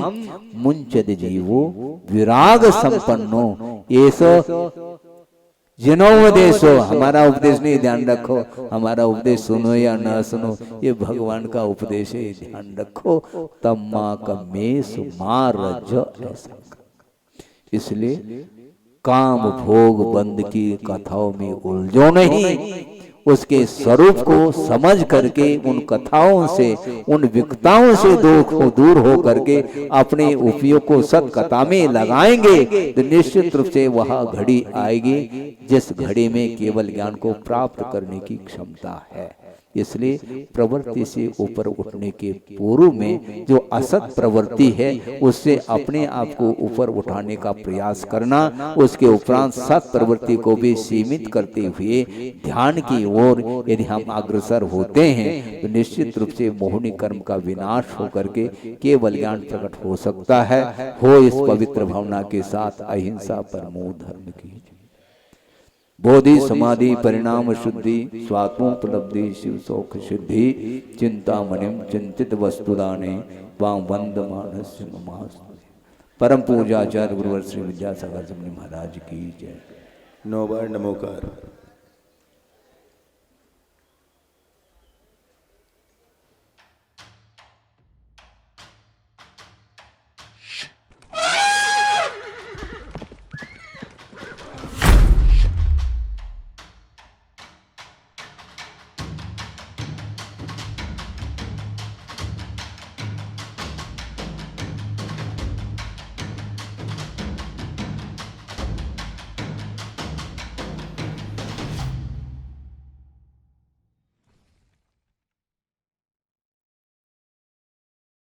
मुंचद जीवो विराग संपन्नो ऐसो जिनोपदेशो। हमारा उपदेश नहीं, ध्यान रखो। हमारा उपदेश सुनो या न सुनो, ये भगवान का उपदेश है, ध्यान रखो। तम्मा कमेश मार जो ऐसा। इसलिए काम भोग बंद की कथाओं में उलझो नहीं। उसके स्वरूप को समझ करके उन कथाओं से, उन विकताओं से दूर हो करके अपने उपयोग को सत्कथा में लगाएंगे तो निश्चित रूप से वह घड़ी आएगी जिस घड़ी में केवल ज्ञान को प्राप्त करने की क्षमता है। इसलिए प्रवृत्ति से ऊपर उठने के पूर्व में जो असत प्रवृत्ति है, उससे अपने आप को ऊपर उठाने का प्रयास करना। उसके उपरांत सत प्रवृत्ति को भी सीमित करते हुए ध्यान की ओर यदि हम अग्रसर होते हैं तो निश्चित रूप से मोहिनी कर्म का विनाश होकर के केवल ज्ञान प्रकट हो सकता है। हो इस पवित्र भावना के साथ अहिंसा परमो धर्म की बोधि समाधि परिणाम शुद्धि स्वात्मोपलब्धि शिव सौख सिद्धि चिंतामणिम चिंतित वस्तुदाने वां वंद मानस्य नमः। परम पूजाचार्य गुरुवर श्री विद्यासागर जी महाराज की जय। 9 बार नमोकार।